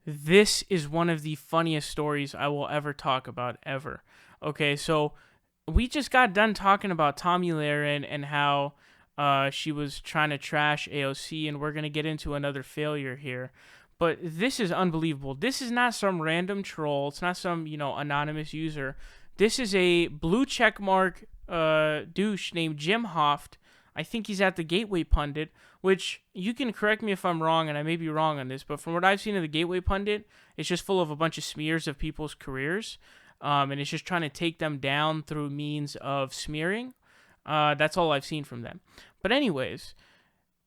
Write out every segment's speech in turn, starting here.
This is one of the funniest stories I will ever talk about, ever. Okay, so we just got done talking about Tommy Lahren and how she was trying to trash AOC, and we're going to get into another failure here. But this is unbelievable. This is not some random troll. It's not some, anonymous user. This is a blue checkmark douche named Jim Hoft. I think he's at the Gateway Pundit, which you can correct me if I'm wrong, and I may be wrong on this, but from what I've seen of the Gateway Pundit, it's just full of a bunch of smears of people's careers, and it's just trying to take them down through means of smearing. That's all I've seen from them. But anyways,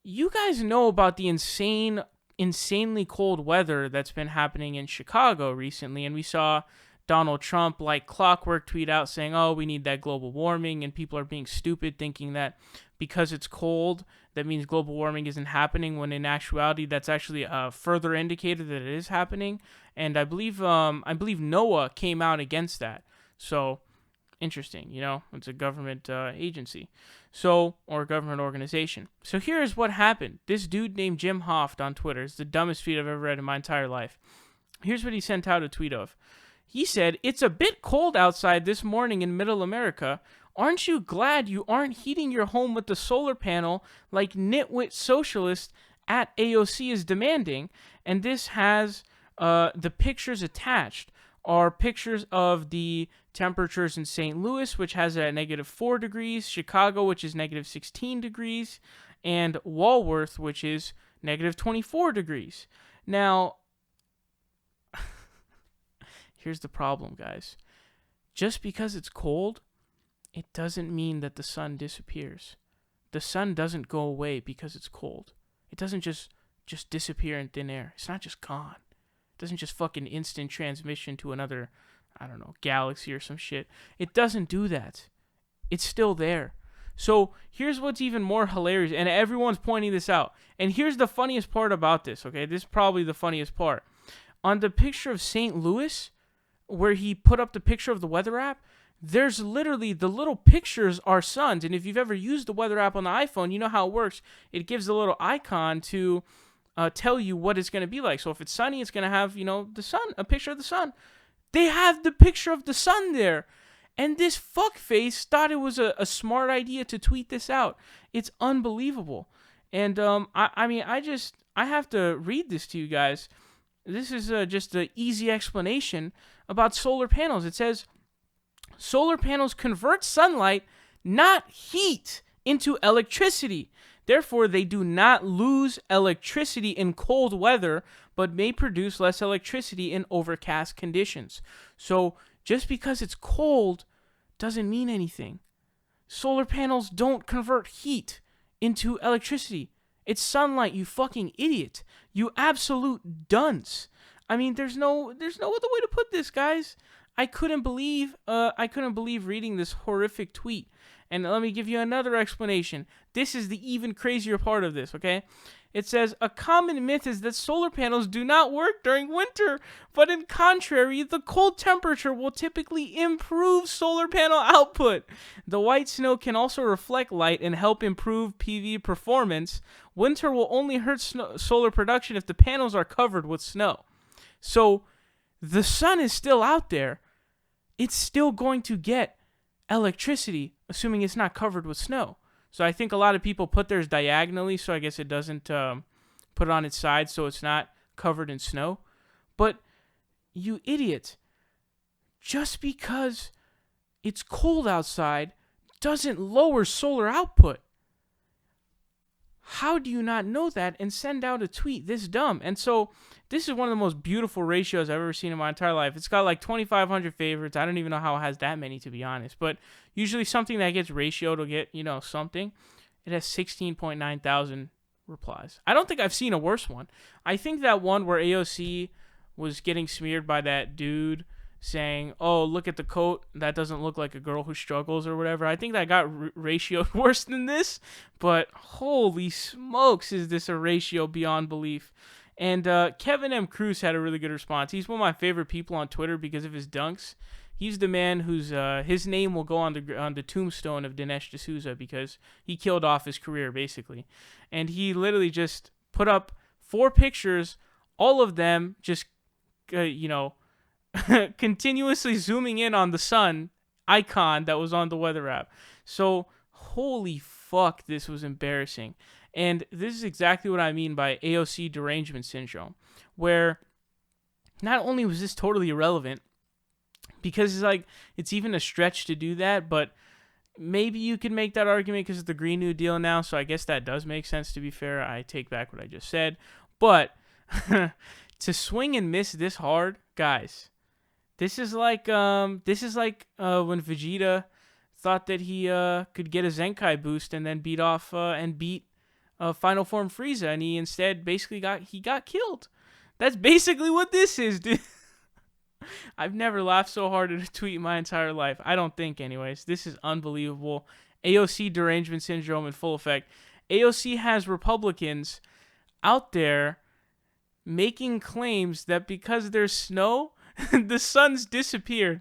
you guys know about the insanely cold weather that's been happening in Chicago recently, and we saw Donald Trump, like clockwork, tweet out saying, oh, we need that global warming, and people are being stupid thinking that because it's cold, that means global warming isn't happening, when in actuality, that's actually a further indicator that it is happening. And I believe NOAA came out against that. So, interesting, it's a government agency, or a government organization. So here's what happened. This dude named Jim Hoft on Twitter is the dumbest tweet I've ever read in my entire life. Here's what he sent out a tweet of. He said, "It's a bit cold outside this morning in Middle America. Aren't you glad you aren't heating your home with the solar panel like nitwit socialists at AOC is demanding?" And this has the pictures attached are pictures of the temperatures in St. Louis, which has a -4 degrees, Chicago, which is -16 degrees, and Walworth, which is -24 degrees. Now, here's the problem, guys. Just because it's cold, it doesn't mean that the sun disappears. The sun doesn't go away because it's cold. It doesn't just disappear in thin air. It's not just gone. It doesn't just fucking instant transmission to another, I don't know, galaxy or some shit. It doesn't do that. It's still there. So here's what's even more hilarious, and everyone's pointing this out. And here's the funniest part about this, okay? This is probably the funniest part. On the picture of St. Louis, where he put up the picture of the weather app, there's literally the little pictures are suns. And if you've ever used the weather app on the iPhone, you know how it works. It gives a little icon to tell you what it's going to be like. So if it's sunny, it's going to have, the sun, a picture of the sun. They have the picture of the sun there. And this fuckface thought it was a smart idea to tweet this out. It's unbelievable. And I have to read this to you guys. This is just an easy explanation about solar panels. It says, solar panels convert sunlight, not heat, into electricity. Therefore, they do not lose electricity in cold weather, but may produce less electricity in overcast conditions. So, just because it's cold doesn't mean anything. Solar panels don't convert heat into electricity. It's sunlight, you fucking idiot. You absolute dunce. I mean, there's no other way to put this, guys. I couldn't believe reading this horrific tweet. And let me give you another explanation. This is the even crazier part of this, okay? It says, a common myth is that solar panels do not work during winter, but in contrary, the cold temperature will typically improve solar panel output. The white snow can also reflect light and help improve PV performance. Winter will only hurt solar production if the panels are covered with snow. So, the sun is still out there. It's still going to get electricity, assuming it's not covered with snow. So I think a lot of people put theirs diagonally, so I guess it doesn't put it on its side, so it's not covered in snow. But, you idiot, just because it's cold outside doesn't lower solar output. How do you not know that and send out a tweet this dumb? And so, this is one of the most beautiful ratios I've ever seen in my entire life. It's got like 2,500 favorites. I don't even know how it has that many, to be honest. But usually something that gets ratioed will get, something. It has 16.9 thousand replies. I don't think I've seen a worse one. I think that one where AOC was getting smeared by that dude saying, oh, look at the coat, that doesn't look like a girl who struggles or whatever. I think that got ratioed worse than this, but holy smokes, is this a ratio beyond belief. And Kevin M. Cruz had a really good response. He's one of my favorite people on Twitter because of his dunks. He's the man whose his name will go on the tombstone of Dinesh D'Souza because he killed off his career, basically. And he literally just put up 4 pictures, all of them just continuously zooming in on the sun icon that was on the weather app. So, holy fuck, this was embarrassing. And this is exactly what I mean by AOC derangement syndrome, where not only was this totally irrelevant, because it's even a stretch to do that, but maybe you could make that argument because of the Green New Deal now, so I guess that does make sense, to be fair. I take back what I just said. But to swing and miss this hard, guys, this is like when Vegeta thought that he could get a Zenkai boost and then beat Final Form Frieza, and he instead basically got killed. That's basically what this is, dude. I've never laughed so hard at a tweet in my entire life. I don't think, anyways. This is unbelievable. AOC derangement syndrome in full effect. AOC has Republicans out there making claims that because there's snow, the sun's disappeared.